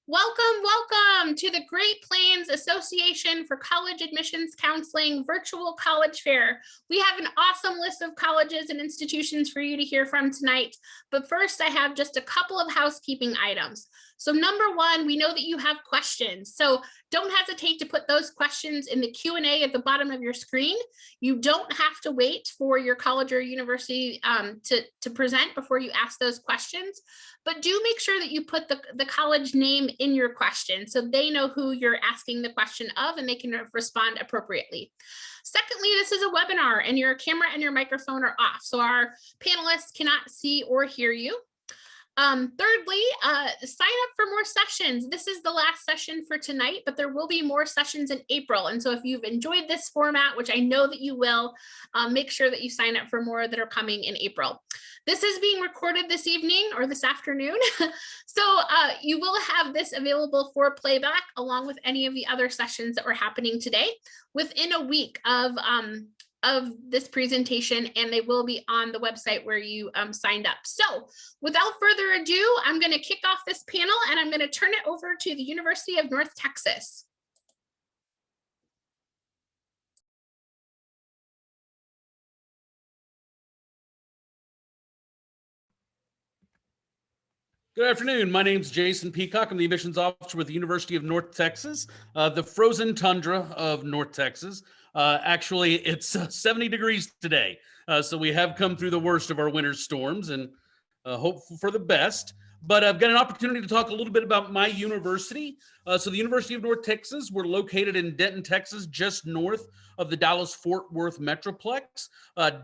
Welcome to the Great Plains Association for College Admissions Counseling Virtual College Fair. We have an awesome list of colleges and institutions for you to hear from tonight. But first, I have just a couple of housekeeping items. So number one, we know that you have questions. So don't hesitate to put those questions in the Q&A at the bottom of your screen. You don't have to wait for your college or university to present before you ask those questions. But do make sure that you put the college name in your question so they know who you're asking the question of and they can respond appropriately. Secondly, this is a webinar and your camera and your microphone are off, so our panelists cannot see or hear you. Thirdly, sign up for more sessions. This is the last session for tonight, but there will be more sessions in April. And so if you've enjoyed this format, which I know that you will, make sure that you sign up for more that are coming in April. This is being recorded this evening or this afternoon. So you will have this available for playback along with any of the other sessions that were happening today within a week of this presentation, and they will be on the website where you signed up. So without further ado, I'm going to kick off this panel and I'm going to turn it over to the University of North Texas. Good afternoon. My name is Jason Peacock. I'm the admissions officer with the University of North Texas, the frozen tundra of North Texas. Actually, it's 70 degrees today. So we have come through the worst of our winter storms and hope for the best. But I've got an opportunity to talk a little bit about my university. So the University of North Texas, we're located in Denton, Texas, just north of the Dallas-Fort Worth Metroplex.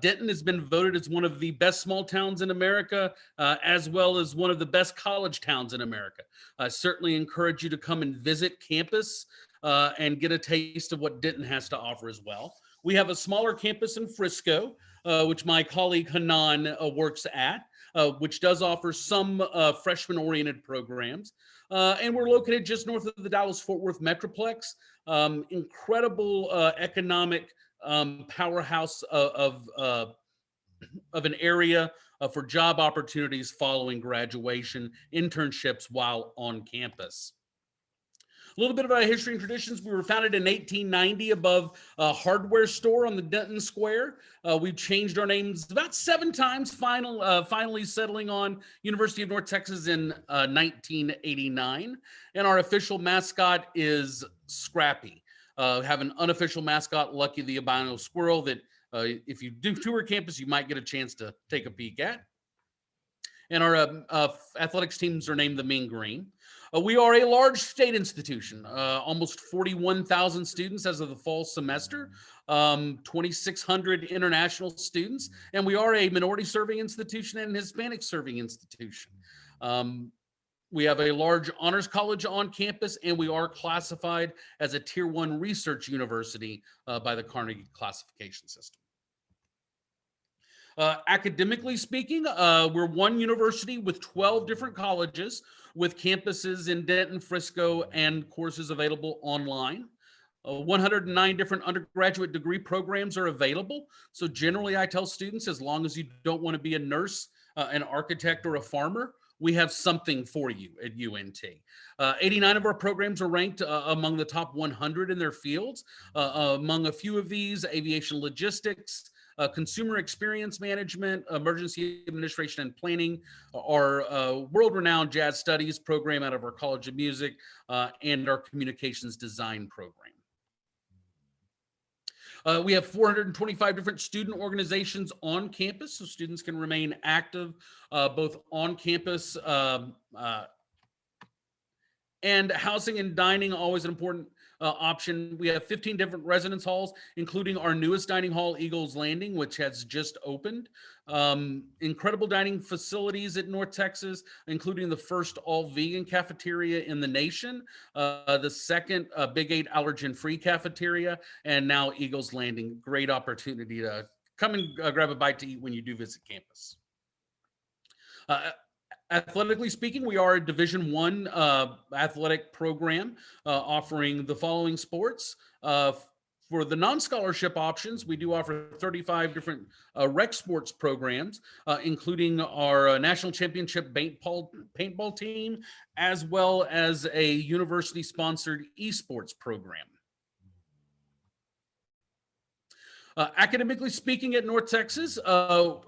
Denton has been voted as one of the best small towns in America, as well as one of the best college towns in America. I certainly encourage you to come and visit campus and get a taste of what Denton has to offer as well. We have a smaller campus in Frisco, which my colleague Hanan works at, which does offer some freshman-oriented programs. And we're located just north of the Dallas-Fort Worth Metroplex. Incredible economic powerhouse of an area for job opportunities following graduation, internships while on campus. A little bit of our history and traditions. We were founded in 1890 above a hardware store on the Denton Square. We've changed our names about 7 times, finally settling on University of North Texas in 1989. And our official mascot is Scrappy. Have an unofficial mascot, Lucky the albino squirrel, that if you do tour campus, you might get a chance to take a peek at. And our athletics teams are named the Mean Green. We are a large state institution, almost 41,000 students as of the fall semester, 2,600 international students, and we are a minority serving institution and Hispanic serving institution. We have a large honors college on campus, and we are classified as a Tier 1 research university by the Carnegie classification system. Academically speaking, we're one university with 12 different colleges with campuses in Denton, Frisco, and courses available online. 109 different undergraduate degree programs are available. So generally I tell students, as long as you don't want to be a nurse, an architect, or a farmer, we have something for you at UNT. 89 of our programs are ranked among the top 100 in their fields. Among a few of these, aviation logistics, consumer experience management, emergency administration and planning, our world-renowned jazz studies program out of our College of Music, and our communications design program. We have 425 different student organizations on campus, so students can remain active both on campus and housing and dining, always an important option. We have 15 different residence halls, including our newest dining hall, Eagles Landing, which has just opened. Incredible dining facilities at North Texas, including the first all-vegan cafeteria in the nation, the second Big 8 allergen-free cafeteria, and now Eagles Landing. Great opportunity to come and grab a bite to eat when you do visit campus. Athletically speaking, we are a Division I athletic program offering the following sports. For the non-scholarship options, we do offer 35 different rec sports programs, including our national championship paintball team, as well as a university-sponsored esports program. Academically speaking, at North Texas,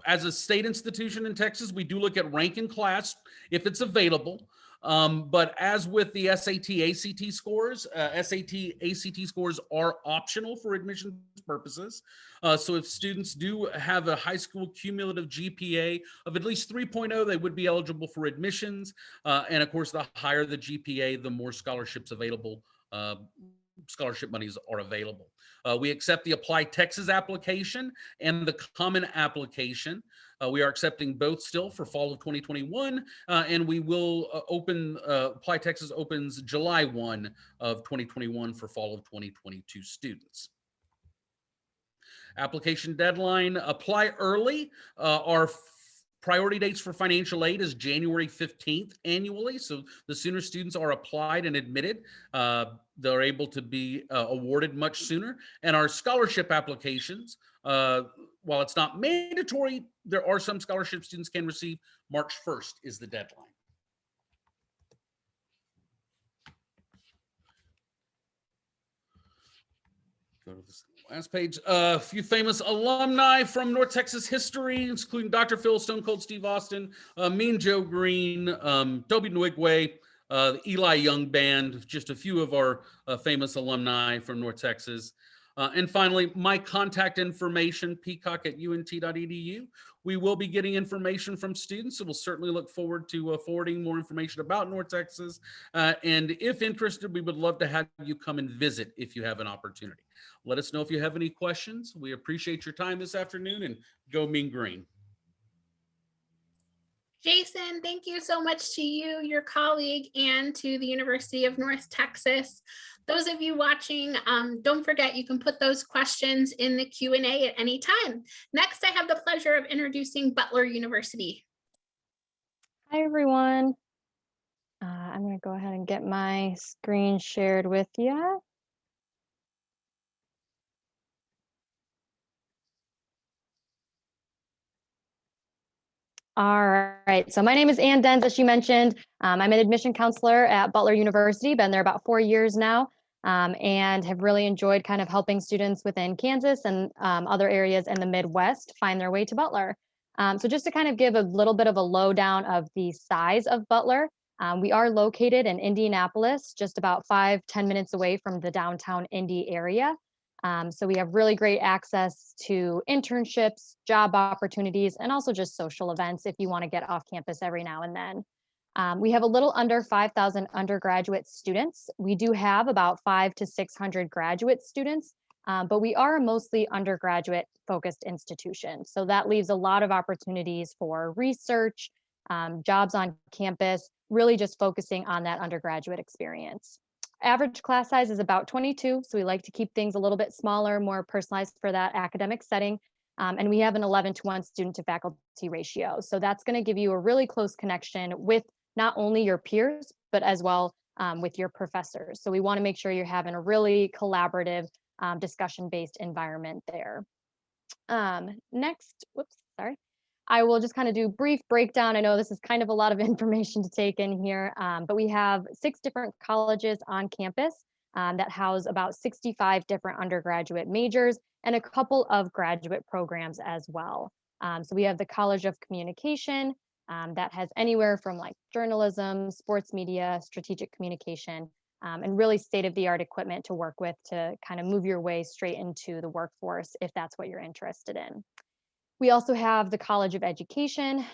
as a state institution in Texas, we do look at rank in class if it's available. But as with the SAT, ACT scores, SAT, ACT scores are optional for admissions purposes. So if students do have a high school cumulative GPA of at least 3.0, they would be eligible for admissions. And of course, the higher the GPA, the more scholarships available. Scholarship monies are available. We accept the Apply Texas application and the Common application. We are accepting both still for fall of 2021, and we will Apply Texas opens July 1 of 2021 for fall of 2022 students. Application deadline, apply early. Our priority dates for financial aid is January 15th annually. So the sooner students are applied and admitted, they're able to be awarded much sooner. And our scholarship applications, while it's not mandatory, there are some scholarships students can receive. March 1st is the deadline. Go to this last page. A few famous alumni from North Texas history, including Dr. Phil, Stone Cold Steve Austin, Mean Joe Green, Toby Nwigwe, the Eli Young Band, just a few of our famous alumni from North Texas. And finally, my contact information, peacock@unt.edu. We will be getting information from students, so we'll certainly look forward to forwarding more information about North Texas. And if interested, we would love to have you come and visit if you have an opportunity. Let us know if you have any questions. We appreciate your time this afternoon, and go Mean Green. Jason, thank you so much to you, your colleague, and to the University of North Texas. Those of you watching, don't forget you can put those questions in the Q&A at any time. Next, I have the pleasure of introducing Butler University. Hi, everyone. I'm going to go ahead and get my screen shared with you. All right, so my name is Ann Denz, as she mentioned. I'm an admission counselor at Butler University, been there about 4 years now, and have really enjoyed kind of helping students within Kansas and other areas in the Midwest find their way to Butler. So just to kind of give a little bit of a lowdown of the size of Butler, we are located in Indianapolis, just about 5-10 minutes away from the downtown Indy area. So we have really great access to internships, job opportunities, and also just social events if you want to get off campus every now and then. We have a little under 5,000 undergraduate students. We do have about 500 to 600 graduate students, but we are a mostly undergraduate focused institution. So that leaves a lot of opportunities for research, jobs on campus, really just focusing on that undergraduate experience. Average class size is about 22, so we like to keep things a little bit smaller, more personalized for that academic setting. And we have an 11-to-1 student to faculty ratio. So that's going to give you a really close connection with not only your peers, but as well with your professors. So we want to make sure you're having a really collaborative, discussion-based environment there. Next, whoops, sorry. I will just kind of do a brief breakdown. I know this is kind of a lot of information to take in here, but we have 6 different colleges on campus that house about 65 different undergraduate majors and a couple of graduate programs as well. So we have the College of Communication that has anywhere from like journalism, sports media, strategic communication, and really state-of-the-art equipment to work with to kind of move your way straight into the workforce if that's what you're interested in. We also have the College of Education.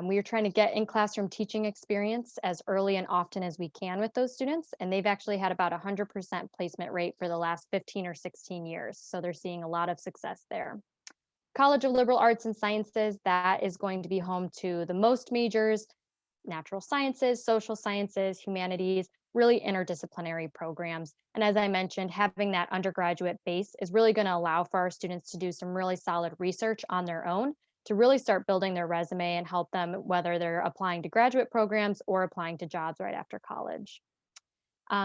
We are trying to get in classroom teaching experience as early and often as we can with those students, and they've actually had about 100% placement rate for the last 15 or 16 years. So they're seeing a lot of success there. College of Liberal Arts and Sciences, that is going to be home to the most majors, natural sciences, social sciences, humanities, really interdisciplinary programs. And as I mentioned, having that undergraduate base is really going to allow for our students to do some really solid research on their own to really start building their resume and help them whether they're applying to graduate programs or applying to jobs right after college.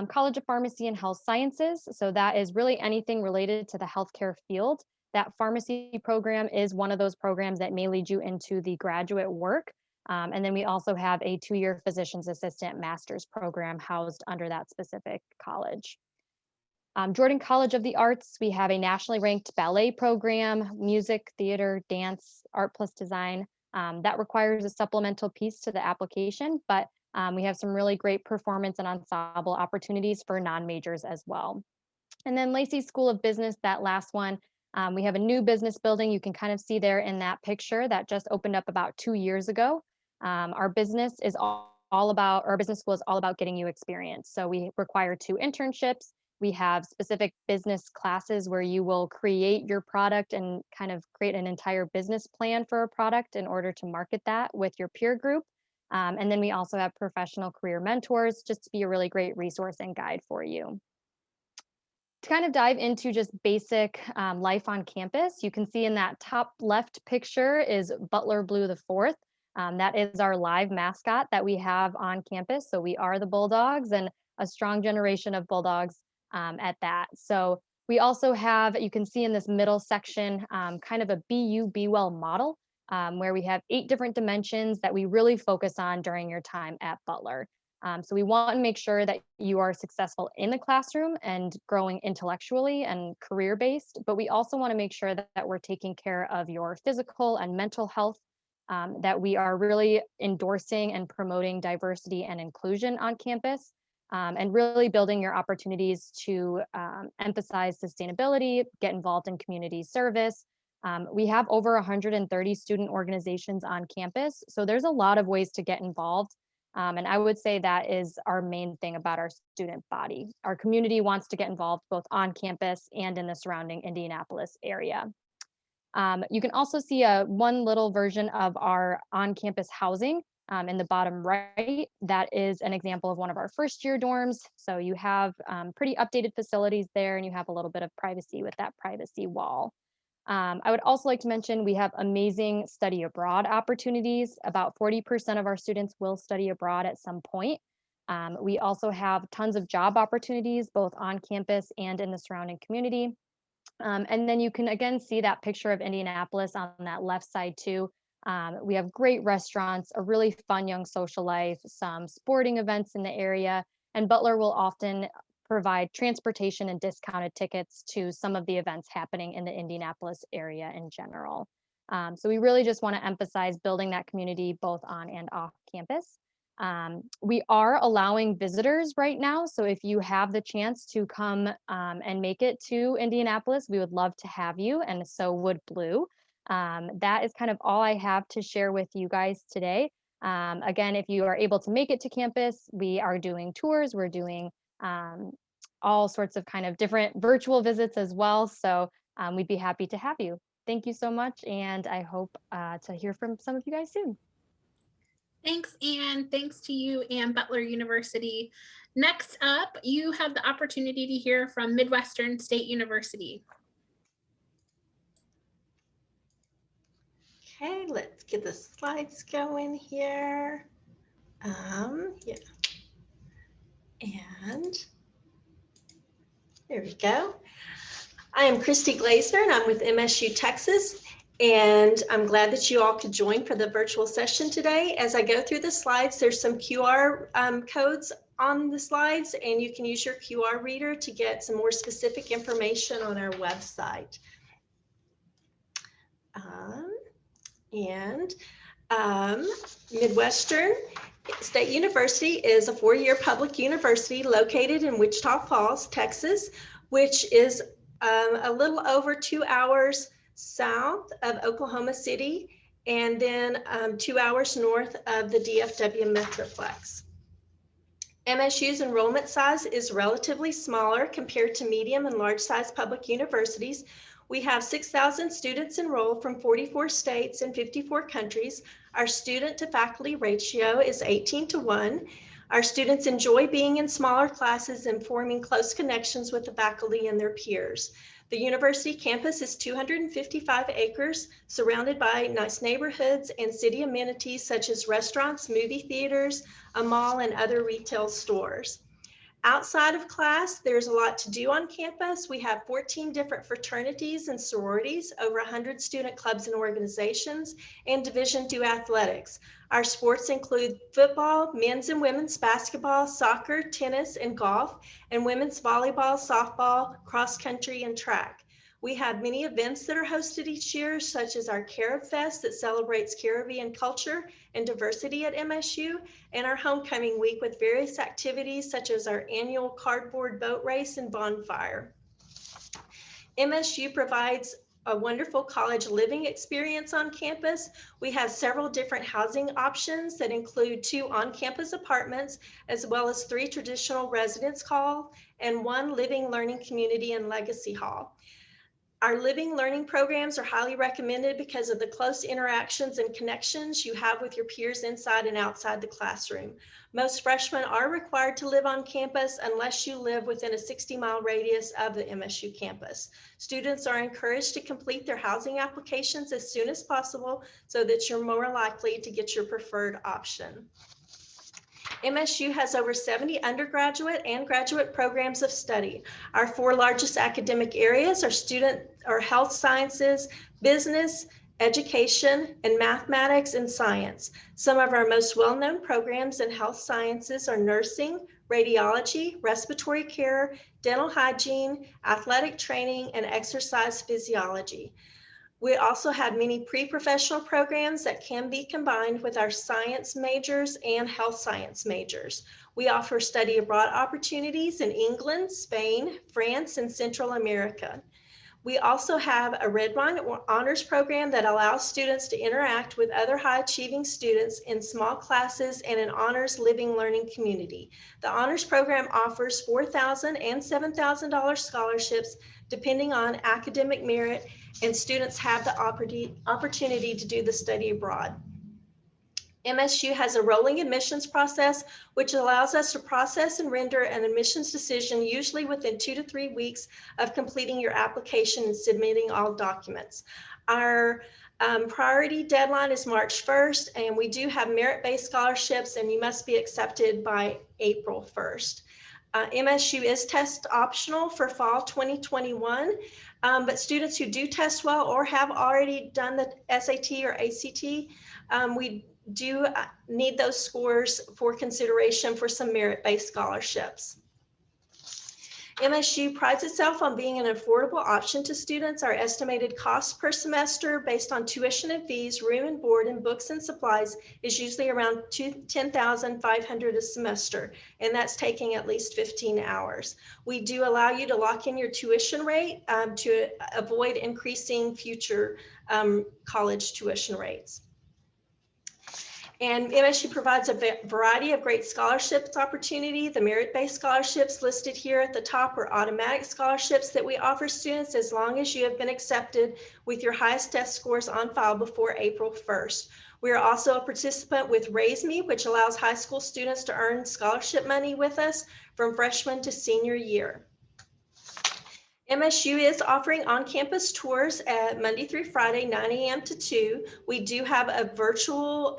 College of Pharmacy and Health Sciences. So that is really anything related to the healthcare field. That pharmacy program is one of those programs that may lead you into the graduate work. And then we also have a 2-year physician's assistant master's program housed under that specific college. Jordan College of the Arts, we have a nationally ranked ballet program, music, theater, dance, art plus design. That requires a supplemental piece to the application, but we have some really great performance and ensemble opportunities for non-majors as well. And then Lacey School of Business, that last one, we have a new business building. You can kind of see there in that picture that just opened up about 2 years ago. Our business is all about, our business school is all about getting you experience. So we require 2 internships. We have specific business classes where you will create your product and kind of create an entire business plan for a product in order to market that with your peer group. And then we also have professional career mentors just to be a really great resource and guide for you. To kind of dive into just basic life on campus, you can see in that top left picture is Butler Blue the Fourth. That is our live mascot that we have on campus. So we are the Bulldogs and a strong generation of Bulldogs at that. So we also have, you can see in this middle section, kind of a Be Well model, where we have 8 different dimensions that we really focus on during your time at Butler. So we want to make sure that you are successful in the classroom and growing intellectually and career-based, but we also want to make sure that we're taking care of your physical and mental health, that we are really endorsing and promoting diversity and inclusion on campus, and really building your opportunities to emphasize sustainability, get involved in community service. We have over 130 student organizations on campus, so there's a lot of ways to get involved. And I would say that is our main thing about our student body. Our community wants to get involved both on campus and in the surrounding Indianapolis area. You can also see one little version of our on-campus housing in the bottom right. That is an example of one of our first-year dorms. So you have pretty updated facilities there, and you have a little bit of privacy with that privacy wall. I would also like to mention we have amazing study abroad opportunities. About 40% of our students will study abroad at some point. We also have tons of job opportunities, both on campus and in the surrounding community. And then you can again see that picture of Indianapolis on that left side too. We have great restaurants, a really fun young social life, some sporting events in the area, and Butler will often provide transportation and discounted tickets to some of the events happening in the Indianapolis area in general. So we really just want to emphasize building that community both on and off campus. We are allowing visitors right now. So if you have the chance to come and make it to Indianapolis, we would love to have you, and so would Blue. That is kind of all I have to share with you guys today. Again, if you are able to make it to campus, we are doing tours, we're doing all sorts of kind of different virtual visits as well. So we'd be happy to have you. Thank you so much. And I hope to hear from some of you guys soon. Thanks, Anne. Thanks to you and Butler University. Next up, you have the opportunity to hear from Midwestern State University. Okay, let's get the slides going here. Yeah. And there we go. I am Christy Glazner, and I'm with MSU Texas, and I'm glad that you all could join for the virtual session today. As I go through the slides, there's some QR codes on the slides, and you can use your QR reader to get some more specific information on our website. Midwestern State University is a 4-year public university located in Wichita Falls, Texas, which is a little over 2 hours south of Oklahoma City, and then 2 hours north of the DFW Metroplex. MSU's enrollment size is relatively smaller compared to medium and large size public universities. We have 6,000 students enrolled from 44 states and 54 countries. Our student to faculty ratio is 18:1. Our students enjoy being in smaller classes and forming close connections with the faculty and their peers. The university campus is 255 acres, surrounded by nice neighborhoods and city amenities such as restaurants, movie theaters, a mall, and other retail stores. Outside of class, there's a lot to do on campus. We have 14 different fraternities and sororities, over 100 student clubs and organizations, and Division II athletics. Our sports include football, men's and women's basketball, soccer, tennis, and golf, and women's volleyball, softball, cross country, and track. We have many events that are hosted each year, such as our Carib Fest that celebrates Caribbean culture and diversity at MSU, and our Homecoming Week with various activities such as our annual cardboard boat race and bonfire. MSU provides a wonderful college living experience on campus. We have several different housing options that include 2 on-campus apartments, as well as 3 traditional residence hall and 1 living learning community and legacy hall. Our living learning programs are highly recommended because of the close interactions and connections you have with your peers inside and outside the classroom. Most freshmen are required to live on campus unless you live within a 60-mile radius of the MSU campus. Students are encouraged to complete their housing applications as soon as possible so that you're more likely to get your preferred option. MSU has over 70 undergraduate and graduate programs of study. Our 4 largest academic areas are health sciences, business, education, and mathematics and science. Some of our most well-known programs in health sciences are nursing, radiology, respiratory care, dental hygiene, athletic training, and exercise physiology. We also have many pre-professional programs that can be combined with our science majors and health science majors. We offer study abroad opportunities in England, Spain, France, and Central America. We also have a Red Wine Honors program that allows students to interact with other high-achieving students in small classes and an honors living learning community. The honors program offers $4,000 and $7,000 scholarships depending on academic merit, and students have the opportunity to do the study abroad. MSU has a rolling admissions process, which allows us to process and render an admissions decision usually within 2 to 3 weeks of completing your application and submitting all documents. Our priority deadline is March 1st, and we do have merit-based scholarships, and you must be accepted by April 1st. MSU is test optional for fall 2021, but students who do test well or have already done the SAT or ACT, we do need those scores for consideration for some merit-based scholarships. MSU prides itself on being an affordable option to students. Our estimated cost per semester based on tuition and fees, room and board, and books and supplies is usually around $10,500 a semester, and that's taking at least 15 hours. We do allow you to lock in your tuition rate to avoid increasing future college tuition rates. And MSU provides a variety of great scholarships opportunity. The merit-based scholarships listed here at the top are automatic scholarships that we offer students as long as you have been accepted with your highest test scores on file before April 1st. We are also a participant with Raise Me, which allows high school students to earn scholarship money with us from freshman to senior year. MSU is offering on-campus tours at Monday through Friday, 9 a.m. to 2. We do have a virtual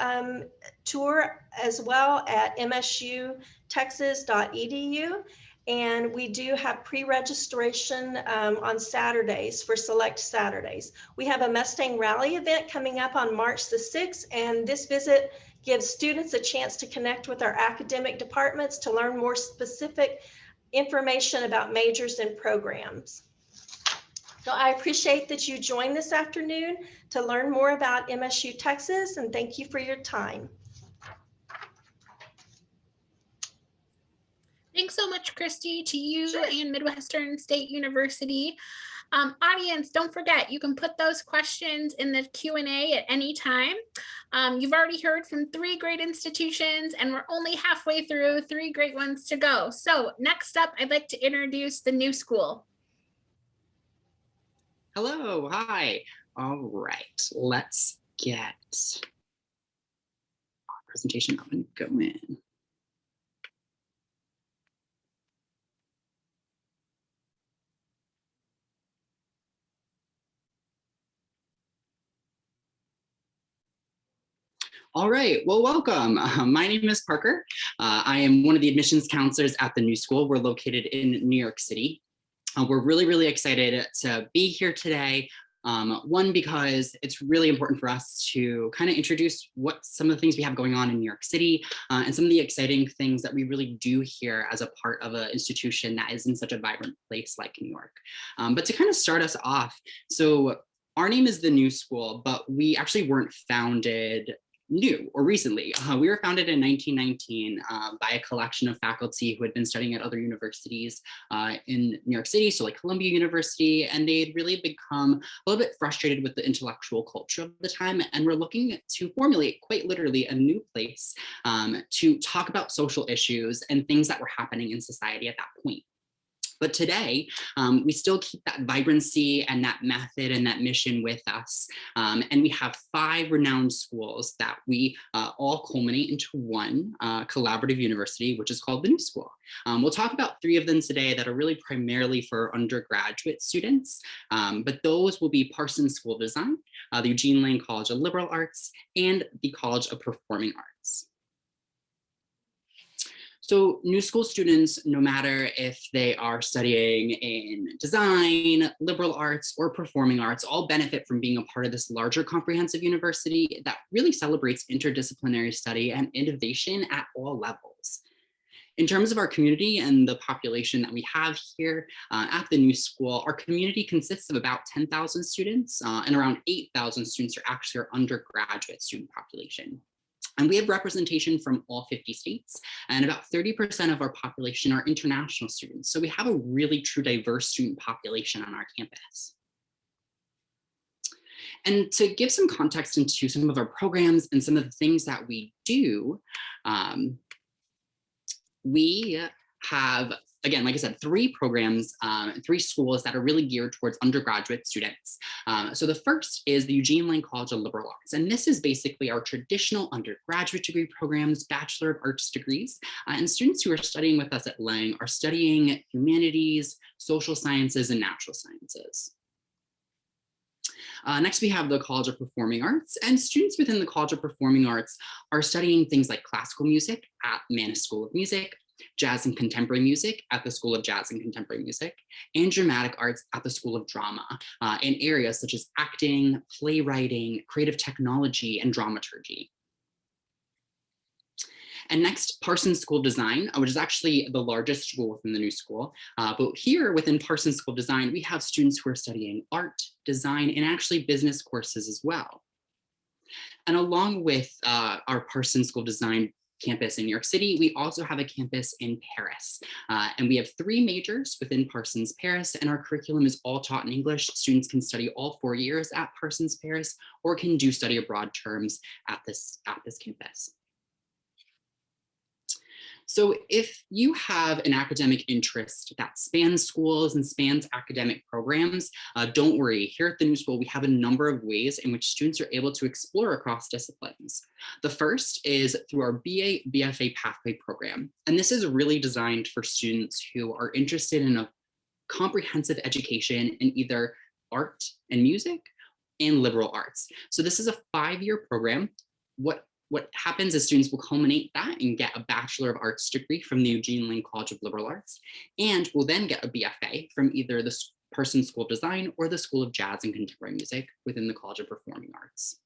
tour as well at msutexas.edu. And we do have pre-registration on Saturdays for select Saturdays. We have a Mustang Rally event coming up on March the 6th, and this visit gives students a chance to connect with our academic departments to learn more specific information about majors and programs. So I appreciate that you joined this afternoon to learn more about MSU Texas, and thank you for your time. Thanks so much, Christy, to you Sure. and Midwestern State University. Audience, don't forget, you can put those questions in the Q&A at any time. You've already heard from 3 great institutions, and we're only halfway through, 3 great ones to go. So next up, I'd like to introduce the new school. Hello, hi. All right, let's get our presentation up and going. All right, well, welcome. My name is Parker. I am one of the admissions counselors at the new school. We're located in New York City. We're really excited to be here today. One, because it's really important for us to kind of introduce what some of the things we have going on in New York City and some of the exciting things that we really do here as a part of an institution that is in such a vibrant place like New York. But to kind of start us off, so our name is the New School, but we actually weren't founded new or recently. We were founded in 1919 by a collection of faculty who had been studying at other universities in New York City, so like Columbia University, and they had really become a little bit frustrated with the intellectual culture of the time, and were looking to formulate quite literally a new place to talk about social issues and things that were happening in society at that point. But today, we still keep that vibrancy and that method and that mission with us. And we have 5 renowned schools that we all culminate into one collaborative university, which is called the New School. We'll talk about 3 of them today that are really primarily for undergraduate students, but those will be Parsons School of Design, the Eugene Lane College of Liberal Arts, and the College of Performing Arts. So new school students, no matter if they are studying in design, liberal arts, or performing arts, all benefit from being a part of this larger comprehensive university that really celebrates interdisciplinary study and innovation at all levels. In terms of our community and the population that we have here at the New School, our community consists of about 10,000 students, and around 8,000 students are actually our undergraduate student population. And we have representation from all 50 states, and about 30% of our population are international students. So we have a really true diverse student population on our campus. And to give some context into some of our programs and some of the things that we do, we have, again, like I said, 3 programs, 3 schools that are really geared towards undergraduate students. So the first is the Eugene Lane College of Liberal Arts. And this is basically our traditional undergraduate degree programs, Bachelor of Arts degrees. And students who are studying with us at Lang are studying humanities, social sciences, and natural sciences. Next, we have the College of Performing Arts, and students within the College of Performing Arts are studying things like classical music at Mannes School of Music, jazz and contemporary music at the School of Jazz and Contemporary Music, and dramatic arts at the School of Drama in areas such as acting, playwriting, creative technology, and dramaturgy. And next, Parsons School of Design, which is actually the largest school within the New School. But here within Parsons School of Design, we have students who are studying art, design, and actually business courses as well. And along with our Parsons School of Design campus in New York City, we also have a campus in Paris. And we have 3 majors within Parsons Paris, and our curriculum is all taught in English. Students can study all 4 years at Parsons Paris, or can do study abroad terms at this campus. So if you have an academic interest that spans schools and spans academic programs, don't worry. Here at the New School, we have a number of ways in which students are able to explore across disciplines. The first is through our BA, BFA pathway program. And this is really designed for students who are interested in a comprehensive education in either art and music and liberal arts. So this is a 5-year program. What happens is students will culminate that and get a Bachelor of Arts degree from the Eugene Lane College of Liberal Arts, and will then get a BFA from either the Parsons School of Design or the School of Jazz and Contemporary Music within the College of Performing Arts.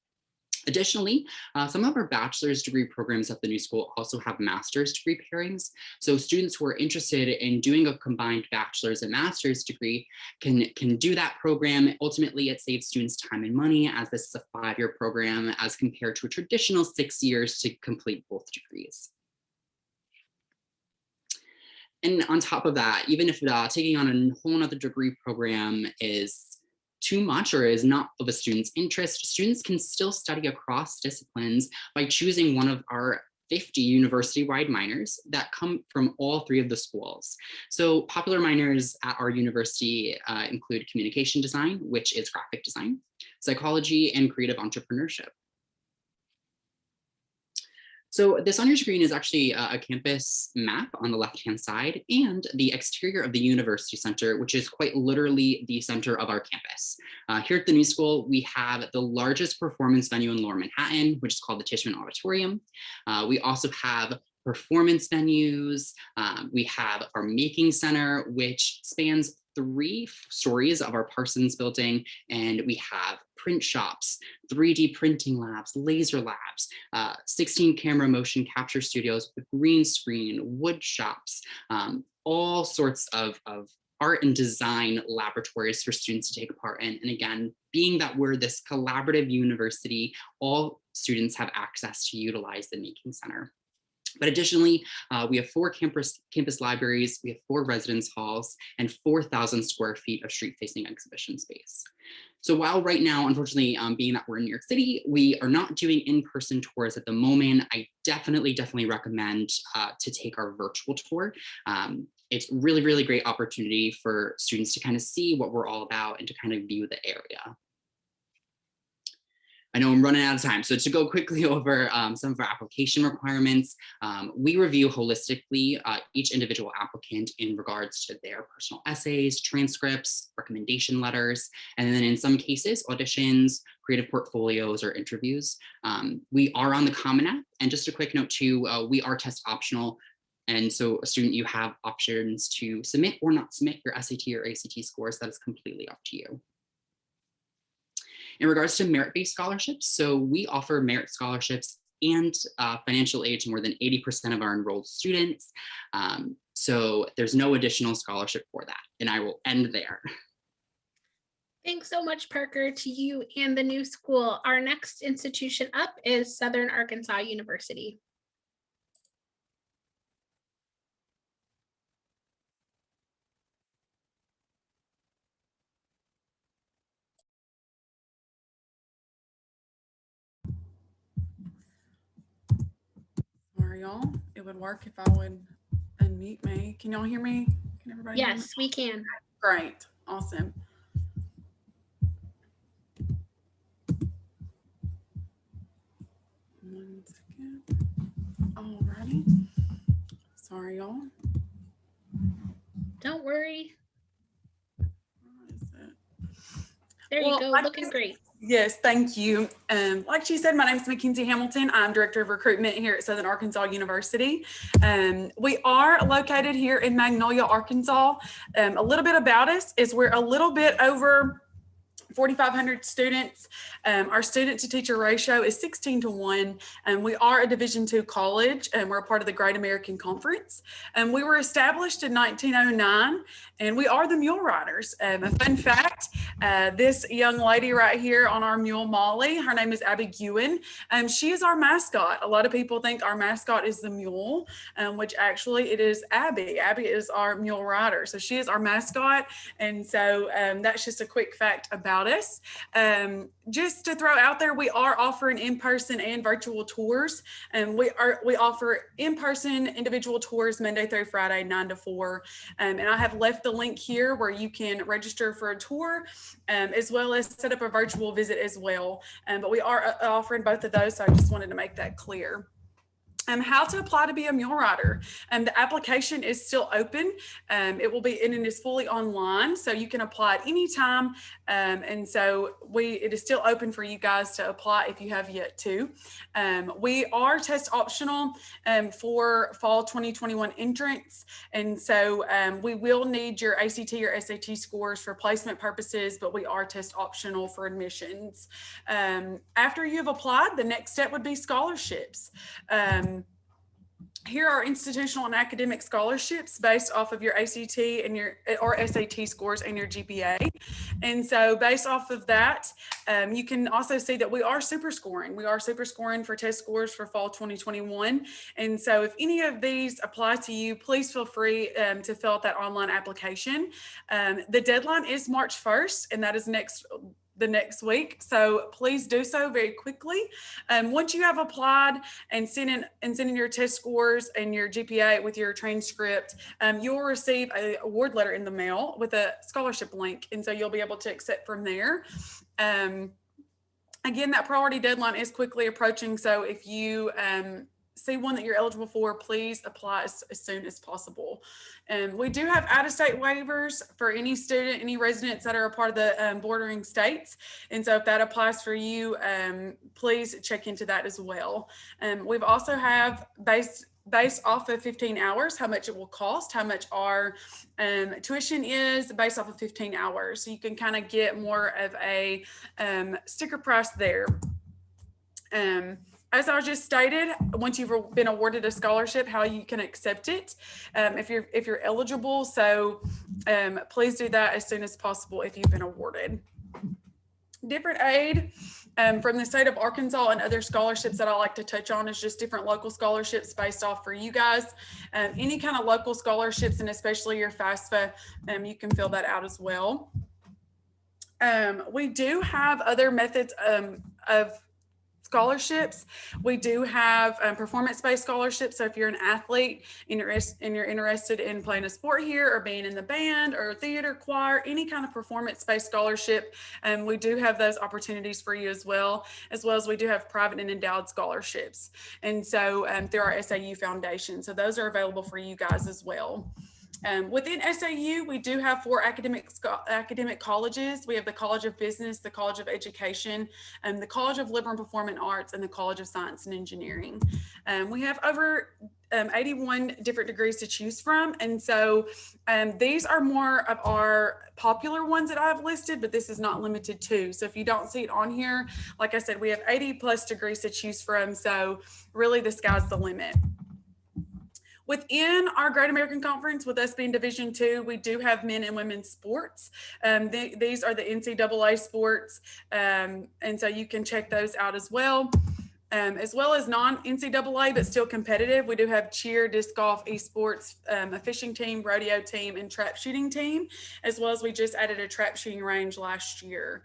Additionally, some of our bachelor's degree programs at the New School also have master's degree pairings. So students who are interested in doing a combined bachelor's and master's degree can do that program. Ultimately, it saves students time and money, as this is a 5-year program as compared to a traditional 6 years to complete both degrees. And on top of that, even if taking on a whole nother degree program is too much or is not of a student's interest, students can still study across disciplines by choosing one of our 50 university-wide minors that come from all 3 of the schools. So popular minors at our university include communication design, which is graphic design, psychology, and creative entrepreneurship. So this on your screen is actually a campus map on the left-hand side and the exterior of the University Center, which is quite literally the center of our campus. Here at the New School, we have the largest performance venue in Lower Manhattan, which is called the Tishman Auditorium. We also have performance venues. We have our Making Center, which spans 3 stories of our Parsons building, and we have print shops, 3D printing labs, laser labs, 16 camera motion capture studios with green screen, wood shops, all sorts of art and design laboratories for students to take part in. And again, being that we're this collaborative university, all students have access to utilize the Making Center. But additionally, we have 4 campus libraries, we have 4 residence halls, and 4,000 square feet of street-facing exhibition space. So while right now, unfortunately, being that we're in New York City, we are not doing in-person tours at the moment, I definitely recommend to take our virtual tour. It's really great opportunity for students to kind of see what we're all about and to kind of view the area. I know I'm running out of time, so to go quickly over some of our application requirements, we review holistically each individual applicant in regards to their personal essays, transcripts, recommendation letters, and then in some cases, auditions, creative portfolios, or interviews. We are on the Common App, and just a quick note too, we are test optional. And so a student, you have options to submit or not submit your SAT or ACT scores. That is completely up to you. In regards to merit-based scholarships, so we offer merit scholarships and financial aid to more than 80% of our enrolled students. So there's no additional scholarship for that. And I will end there. Thanks so much, Parker, to you and the New School. Our next institution up is Southern Arkansas University. Sorry, y'all. It would work if I would unmute me. Can y'all hear me? Can everybody hear me? Yes, we can. Great. Awesome. One second. Alrighty. Sorry, y'all. Don't worry. What is it? There you go. Looking great. Yes, thank you. Like she said, my name is Mackenzie Hamilton. I'm Director of Recruitment here at Southern Arkansas University. We are located here in Magnolia, Arkansas. A little bit about us is we're a little bit over 4,500 students. Our student to teacher ratio is 16:1. We are a Division II college and we're a part of the Great American Conference. We were established in 1909 and we are the Mule Riders. A fun fact, this young lady right here on our mule, Molly, her name is Abby Ewan. She is our mascot. A lot of people think our mascot is the mule, which actually it is Abby. Abby is our mule rider. So she is our mascot. And so that's just a quick fact about us. Just to throw out there, we are offering in-person and virtual tours, and we offer in-person individual tours Monday through Friday 9 to 4, and I have left the link here where you can register for a tour as well as set up a virtual visit as well, but we are offering both of those, so I just wanted to make that clear. How to apply to be a mule rider. The application is still open. It will be and it is fully online, so you can apply at any time. And so it is still open for you guys to apply if you have yet to. We are test optional for fall 2021 entrance. And so we will need your ACT or SAT scores for placement purposes, but we are test optional for admissions. After you've applied, the next step would be scholarships. Here are institutional and academic scholarships based off of your ACT and or SAT scores and your GPA. And so based off of that, you can also see that we are super scoring. We are super scoring for test scores for fall 2021. And so if any of these apply to you, please feel free to fill out that online application. The deadline is March 1st, and that is the next week. So please do so very quickly. Once you have applied and sent in your test scores and your GPA with your transcript, you'll receive an award letter in the mail with a scholarship link. And so you'll be able to accept from there. Again, that priority deadline is quickly approaching. So if you see one that you're eligible for, please apply as soon as possible. We do have out-of-state waivers for any student, any residents that are a part of the bordering states. And so if that applies for you, please check into that as well. We've also have based off of 15 hours, how much it will cost, how much our tuition is based off of 15 hours. So you can kind of get more of a sticker price there. As I just stated, once you've been awarded a scholarship, how you can accept it, if you're eligible. So please do that as soon as possible if you've been awarded. Different aid from the state of Arkansas and other scholarships that I like to touch on is just different local scholarships based off for you guys. Any kind of local scholarships, and especially your FAFSA, you can fill that out as well. We do have other methods of scholarships. We do have performance-based scholarships. So if you're an athlete and you're interested in playing a sport here or being in the band or theater, choir, any kind of performance-based scholarship, we do have those opportunities for you as well as we do have private and endowed scholarships. And so through our SAU Foundation. So those are available for you guys as well. Within SAU, we do have 4 academic colleges. We have the College of Business, the College of Education, the College of Liberal and Performing Arts, and the College of Science and Engineering. We have over 81 different degrees to choose from. And so these are more of our popular ones that I've listed, but this is not limited to. So if you don't see it on here, like I said, we have 80 plus degrees to choose from. So really the sky's the limit. Within our Great American Conference, with us being Division II, we do have men and women's sports. These are the NCAA sports, and so you can check those out as well as non-NCAA, but still competitive. We do have cheer, disc golf, esports, a fishing team, rodeo team, and trap shooting team, as well as we just added a trap shooting range last year.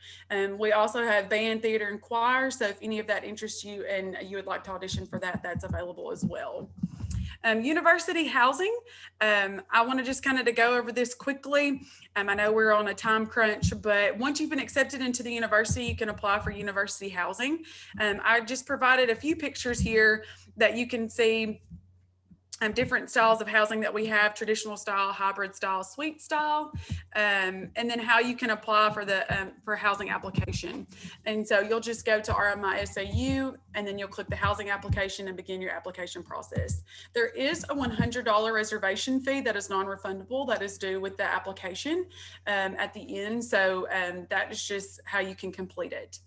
We also have band, theater, and choir, so if any of that interests you and you would like to audition for that, that's available as well. University housing. I want to just kind of to go over this quickly. I know we're on a time crunch, but once you've been accepted into the university, you can apply for university housing. I just provided a few pictures here that you can see different styles of housing that we have: traditional style, hybrid style, suite style, and then how you can apply for the for housing application. And so you'll just go to RMI SAU, and then you'll click the housing application and begin your application process. There is a $100 reservation fee that is non-refundable that is due with the application at the end. So that is just how you can complete it.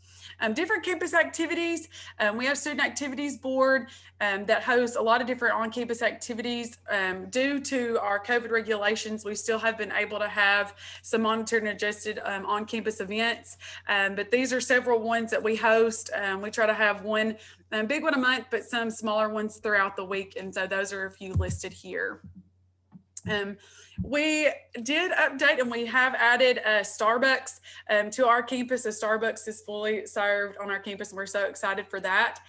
Different campus activities. We have student activities board that hosts a lot of different on-campus activities. Due to our COVID regulations, we still have been able to have some monitored and adjusted on-campus events. But these are several ones that we host. We try to have one big one a month, but some smaller ones throughout the week. And so those are a few listed here. We did update and we have added Starbucks to our campus. So Starbucks is fully served on our campus, and we're so excited for that.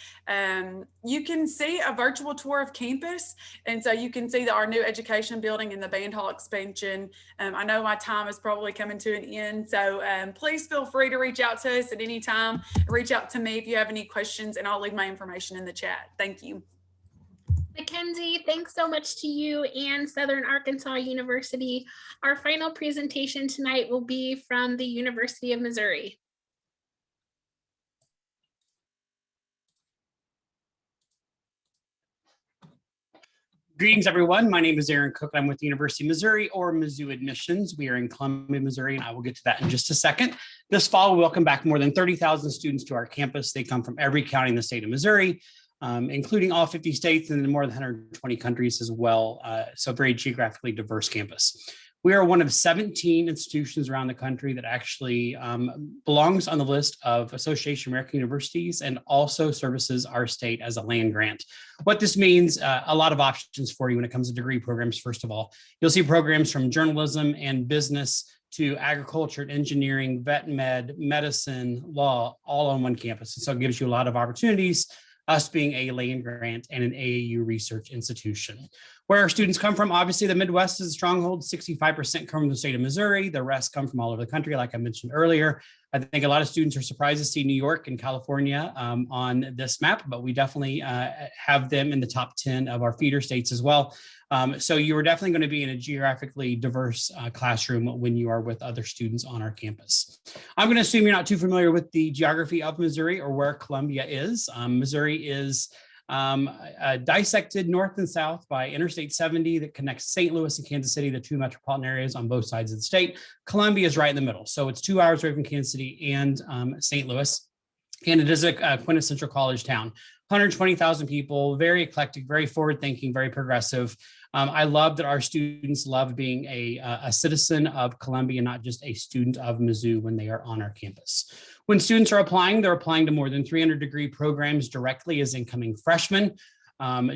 You can see a virtual tour of campus, and so you can see our new education building and the band hall expansion. I know my time is probably coming to an end, so please feel free to reach out to us at any time. Reach out to me if you have any questions, and I'll leave my information in the chat. Thank you. Mackenzie, thanks so much to you and Southern Arkansas University. Our final presentation tonight will be from the University of Missouri. Greetings, everyone. My name is Aaron Cook. I'm with the University of Missouri, or Mizzou Admissions. We are in Columbia, Missouri, and I will get to that in just a second. This fall, we welcome back more than 30,000 students to our campus. They come from every county in the state of Missouri, including all 50 states and more than 120 countries as well. So very geographically diverse campus. We are one of 17 institutions around the country that actually belongs on the list of Association of American Universities and also services our state as a land grant. What this means, a lot of options for you when it comes to degree programs. First of all, you'll see programs from journalism and business to agriculture, engineering, vet med, medicine, law, all on one campus. And so it gives you a lot of opportunities, us being a land grant and an AAU research institution. Where our students come from, obviously the Midwest is a stronghold. 65% come from the state of Missouri. The rest come from all over the country, like I mentioned earlier. I think a lot of students are surprised to see New York and California on this map, but we definitely have them in the top 10 of our feeder states as well. So you are definitely going to be in a geographically diverse classroom when you are with other students on our campus. I'm going to assume you're not too familiar with the geography of Missouri or where Columbia is. Missouri is dissected north and south by Interstate 70 that connects St. Louis and Kansas City, the two metropolitan areas on both sides of the state. Columbia is right in the middle. So it's 2 hours away from Kansas City and St. Louis. And it is a quintessential college town. 120,000 people, very eclectic, very forward-thinking, very progressive. I love that our students love being a citizen of Columbia, not just a student of Mizzou when they are on our campus. When students are applying, they're applying to more than 300-degree programs directly as incoming freshmen.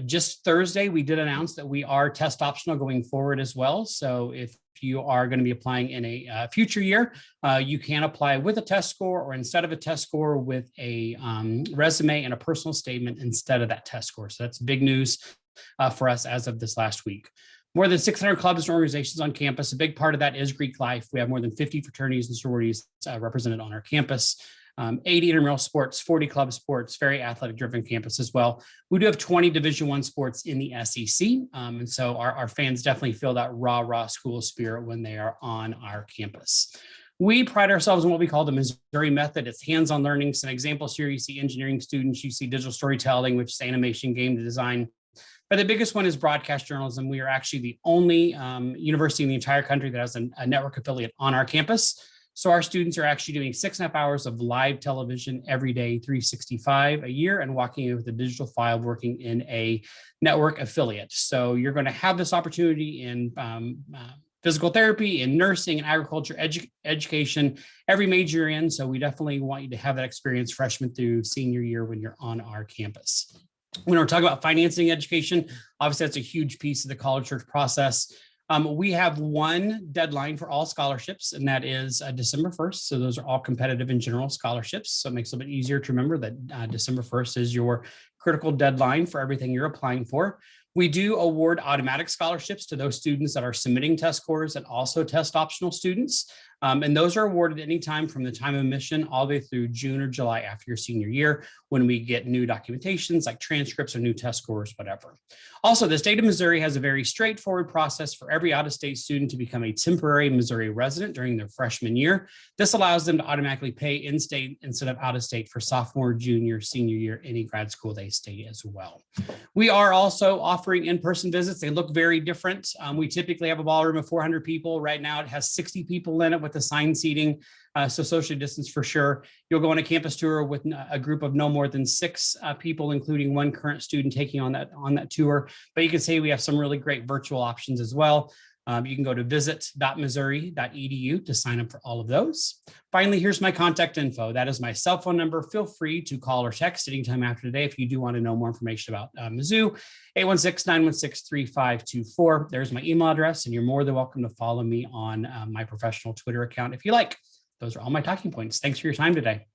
Just Thursday, we did announce that we are test optional going forward as well. So if you are going to be applying in a future year, you can apply with a test score or instead of a test score with a resume and a personal statement instead of that test score. So that's big news for us as of this last week. More than 600 clubs and organizations on campus. A big part of that is Greek life. We have more than 50 fraternities and sororities represented on our campus. 80 intramural sports, 40 club sports, very athletic driven campus as well. We do have 20 Division I sports in the SEC. And so our fans definitely feel that raw school spirit when they are on our campus. We pride ourselves on what we call the Missouri method. It's hands-on learning. Some examples here, you see engineering students, you see digital storytelling, which is animation, game design. But the biggest one is broadcast journalism. We are actually the only university in the entire country that has a network affiliate on our campus. So our students are actually doing 6.5 hours of live television every day, 365 a year, and walking in with a digital file working in a network affiliate. So you're going to have this opportunity in physical therapy, in nursing, and agriculture, education, every major you're in. So we definitely want you to have that experience freshman through senior year when you're on our campus. When we're talking about financing education, obviously that's a huge piece of the college search process. We have one deadline for all scholarships, and that is December 1st. So those are all competitive and general scholarships. So it makes it a bit easier to remember that December 1st is your critical deadline for everything you're applying for. We do award automatic scholarships to those students that are submitting test scores and also test optional students. And those are awarded anytime from the time of admission all the way through June or July after your senior year when we get new documentations like transcripts or new test scores, whatever. Also, the state of Missouri has a very straightforward process for every out-of-state student to become a temporary Missouri resident during their freshman year. This allows them to automatically pay in-state instead of out-of-state for sophomore, junior, senior year, any grad school they stay as well. We are also offering in-person visits. They look very different. We typically have a ballroom of 400 people. Right now it has 60 people in it with assigned seating, so socially distanced for sure. You'll go on a campus tour with a group of no more than 6 people, including one current student taking on that tour. But you can see we have some really great virtual options as well. You can go to visit.missouri.edu to sign up for all of those. Finally, here's my contact info. That is my cell phone number. Feel free to call or text anytime after today if you do want to know more information about Mizzou, 816-916-3524. There's my email address, and you're more than welcome to follow me on my professional Twitter account if you like. Those are all my talking points. Thanks for your time today.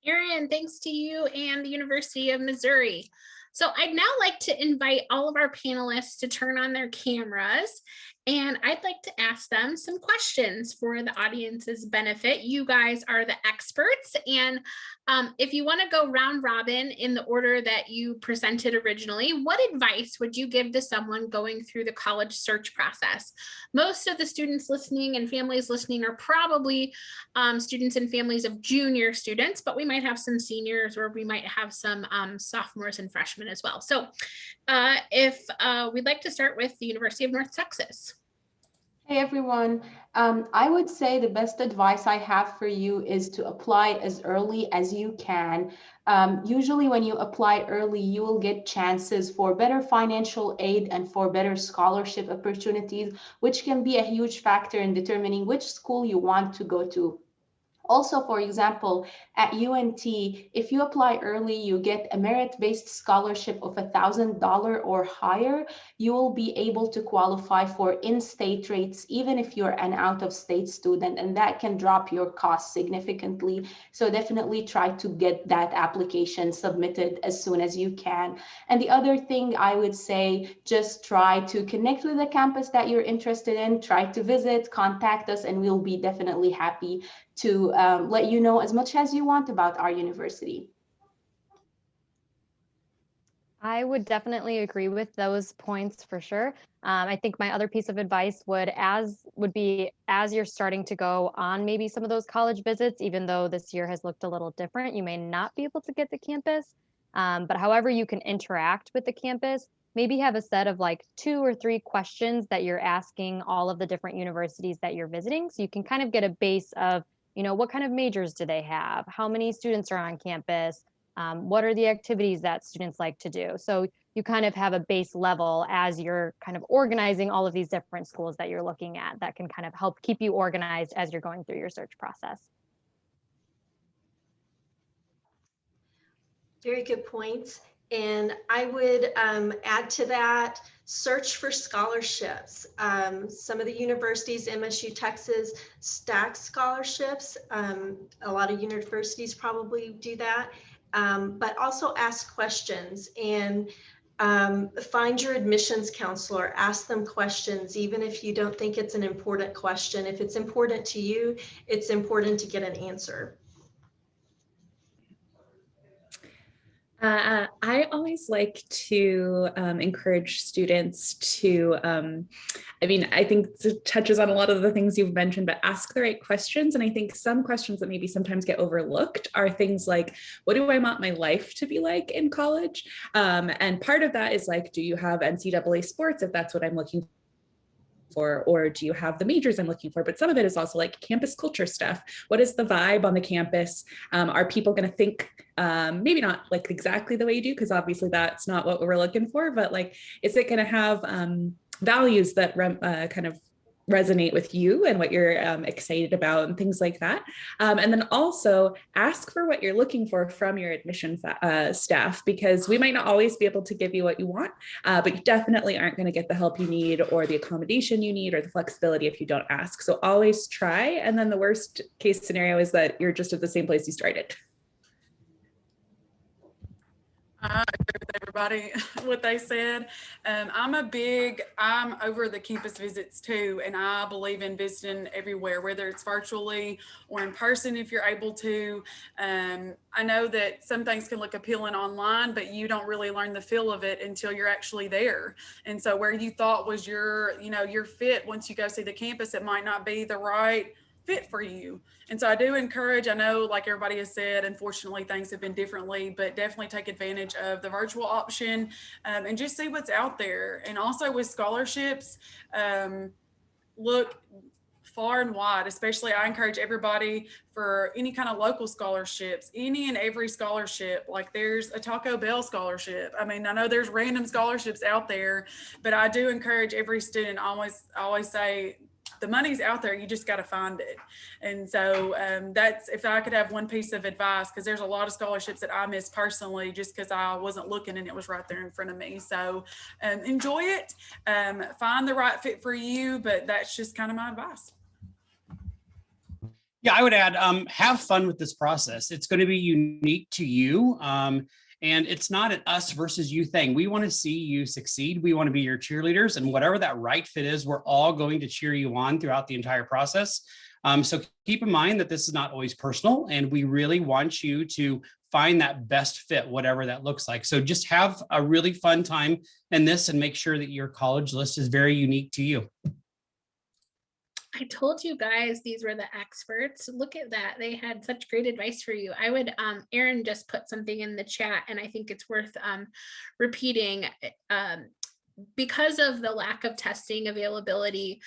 Erin, thanks to you and the University of Missouri. So I'd now like to invite all of our panelists to turn on their cameras, and I'd like to ask them some questions for the audience's benefit. You guys are the experts, and if you want to go round robin in the order that you presented originally, what advice would you give to someone going through the college search process? Most of the students listening and families listening are probably students and families of junior students, but we might have some seniors, or we might have some sophomores and freshmen as well. So if we'd like to start with the University of North Texas. Hey everyone, I would say the best advice I have for you is to apply as early as you can. Usually when you apply early, you will get chances for better financial aid and for better scholarship opportunities, which can be a huge factor in determining which school you want to go to. Also, for example, at UNT, if you apply early, you get a merit-based scholarship of $1,000 or higher. You will be able to qualify for in-state rates, even if you're an out-of-state student, and that can drop your costs significantly. So definitely try to get that application submitted as soon as you can. And the other thing I would say, just try to connect with the campus that you're interested in, try to visit, contact us, and we'll be definitely happy to let you know as much as you want about our university. I would definitely agree with those points for sure. I think my other piece of advice would be as you're starting to go on maybe some of those college visits, even though this year has looked a little different, you may not be able to get to campus. But however you can interact with the campus, maybe have a set of like 2 or 3 questions that you're asking all of the different universities that you're visiting. So you can kind of get a base of, what kind of majors do they have? How many students are on campus? What are the activities that students like to do? So you kind of have a base level as you're kind of organizing all of these different schools that you're looking at that can kind of help keep you organized as you're going through your search process. Very good points. And I would add to that, search for scholarships. Some of the universities, MSU Texas, stack scholarships. A lot of universities probably do that. But also ask questions and find your admissions counselor, ask them questions, even if you don't think it's an important question. If it's important to you, it's important to get an answer. I always like to encourage students to, I think it touches on a lot of the things you've mentioned, but ask the right questions. And I think some questions that maybe sometimes get overlooked are things like, what do I want my life to be like in college? And part of that is like, do you have NCAA sports if that's what I'm looking for, or do you have the majors I'm looking for? But some of it is also like campus culture stuff. What is the vibe on the campus? Are people going to think, maybe not like exactly the way you do, because obviously that's not what we're looking for, but like, is it going to have values that kind of resonate with you and what you're excited about and things like that. And then also ask for what you're looking for from your admission staff, because we might not always be able to give you what you want, but you definitely aren't going to get the help you need or the accommodation you need or the flexibility if you don't ask. So always try. And then the worst case scenario is that you're just at the same place you started. I agree with everybody, what they said. I'm over the campus visits too, and I believe in visiting everywhere, whether it's virtually or in person if you're able to. I know that some things can look appealing online, but you don't really learn the feel of it until you're actually there. And so where you thought was your fit, once you go see the campus, it might not be the right fit for you. And so I do encourage, I know like everybody has said, unfortunately things have been differently, but definitely take advantage of the virtual option and just see what's out there. And also with scholarships, look far and wide, especially I encourage everybody for any kind of local scholarships, any and every scholarship. Like there's a Taco Bell scholarship. I mean, I know there's random scholarships out there, but I do encourage every student, I always say, the money's out there, you just got to find it. And so that's, if I could have one piece of advice, because there's a lot of scholarships that I missed personally just because I wasn't looking and it was right there in front of me. So enjoy it, find the right fit for you, but that's just kind of my advice. Yeah, I would add, have fun with this process. It's going to be unique to you. And it's not an us versus you thing. We want to see you succeed. We want to be your cheerleaders, and whatever that right fit is, we're all going to cheer you on throughout the entire process. So keep in mind that this is not always personal, and we really want you to find that best fit, whatever that looks like. So just have a really fun time in this and make sure that your college list is very unique to you. I told you guys these were the experts. Look at that. They had such great advice for you. I would, Erin just put something in the chat, and I think it's worth repeating. Because of the lack of testing availability,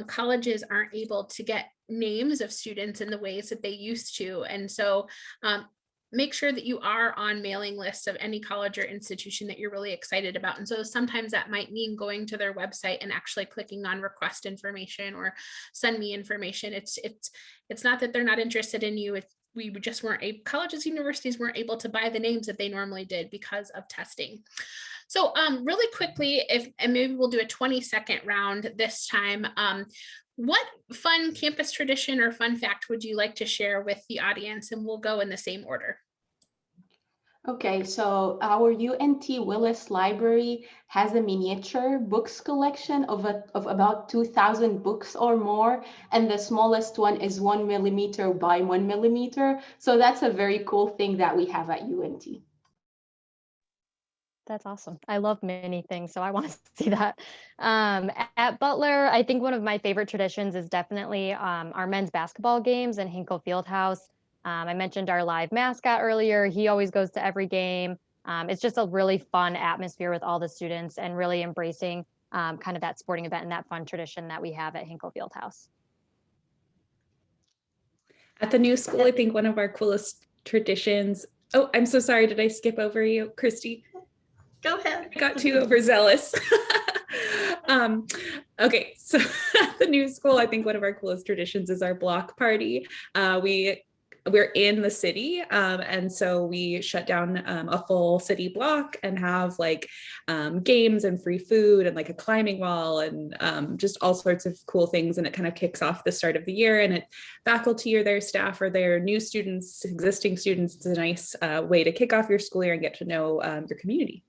colleges aren't able to get names of students in the ways that they used to. And so make sure that you are on mailing lists of any college or institution that you're really excited about. And so sometimes that might mean going to their website and actually clicking on request information or send me information. It's not that they're not interested in you. We just weren't able, colleges, universities weren't able to buy the names that they normally did because of testing. So really quickly, and maybe we'll do a 20-second round this time. What fun campus tradition or fun fact would you like to share with the audience? And we'll go in the same order. Okay, so our UNT Willis Library has a miniature books collection of about 2,000 books or more, and the smallest one is 1 millimeter by 1 millimeter. So that's a very cool thing that we have at UNT. That's awesome. I love many things, so I want to see that. At Butler, I think one of my favorite traditions is definitely our men's basketball games in Hinkle Fieldhouse. I mentioned our live mascot earlier. He always goes to every game. It's just a really fun atmosphere with all the students and really embracing kind of that sporting event and that fun tradition that we have at Hinkle Fieldhouse. At the new school, I think one of our coolest traditions. Oh, I'm so sorry. Did I skip over you, Christy? Go ahead. I got too overzealous. Okay, so at the new school, I think one of our coolest traditions is our block party. We're in the city, and so we shut down a full city block and have like games and free food and like a climbing wall and just all sorts of cool things. And it kind of kicks off the start of the year, and faculty or their staff or their new students, existing students, it's a nice way to kick off your school year and get to know your community.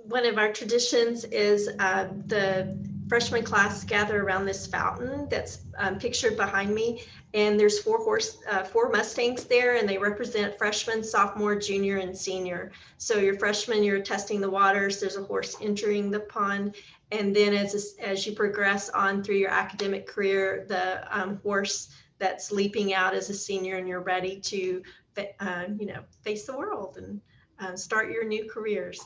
One of our traditions is the freshman class gather around this fountain that's pictured behind me. And there's four Mustangs there, and they represent freshman, sophomore, junior, and senior. So you're freshman, you're testing the waters. There's a horse entering the pond. And then as you progress on through your academic career, the horse that's leaping out as a senior, and you're ready to face the world and start your new careers.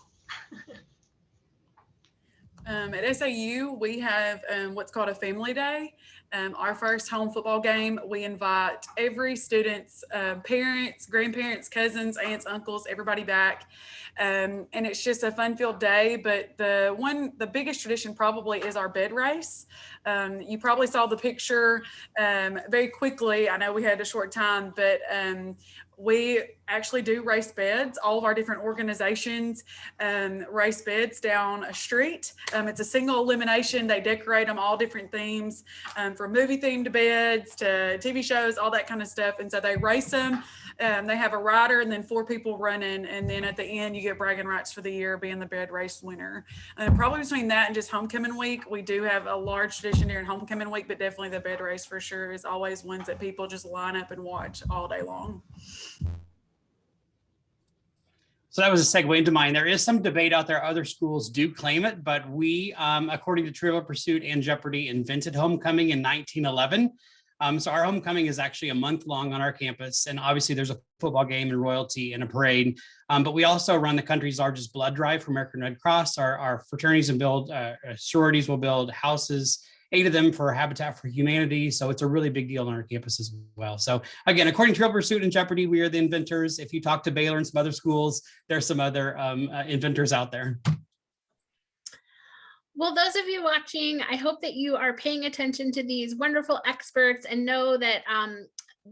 At SAU, we have what's called a family day. Our first home football game, we invite every student's parents, grandparents, cousins, aunts, uncles, everybody back. And it's just a fun-filled day. But the biggest tradition probably is our bed race. You probably saw the picture very quickly. I know we had a short time, but we actually do race beds. All of our different organizations race beds down a street. It's a single elimination. They decorate them all different themes, from movie themed beds to TV shows, all that kind of stuff. And so they race them. They have a rider and then 4 people running. And then at the end, you get bragging rights for the year being the bed race winner. Probably between that and just homecoming week, we do have a large tradition during homecoming week, but definitely the bed race for sure is always ones that people just line up and watch all day long. So that was a segue into mine. There is some debate out there. Other schools do claim it, but we, according to Trivial Pursuit and Jeopardy, invented homecoming in 1911. So our homecoming is actually a month long on our campus. And obviously there's a football game and royalty and a parade. But we also run the country's largest blood drive for American Red Cross. Our fraternities and sororities will build houses, 8 of them for Habitat for Humanity. So it's a really big deal on our campus as well. So again, according to Trivial Pursuit and Jeopardy, we are the inventors. If you talk to Baylor and some other schools, there's some other inventors out there. Well, those of you watching, I hope that you are paying attention to these wonderful experts and know that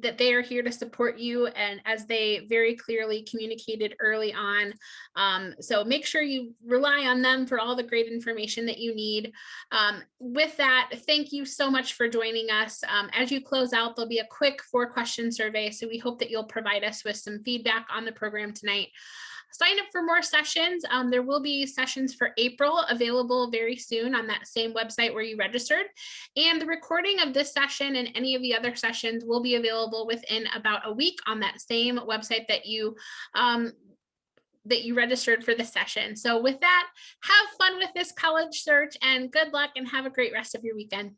that they are here to support you, and as they very clearly communicated early on. So make sure you rely on them for all the great information that you need. With that, thank you so much for joining us. As you close out, there'll be a quick 4-question survey. So we hope that you'll provide us with some feedback on the program tonight. Sign up for more sessions. There will be sessions for April available very soon on that same website where you registered. And the recording of this session and any of the other sessions will be available within about a week on that same website that you registered for the session. So with that, have fun with this college search and good luck and have a great rest of your weekend.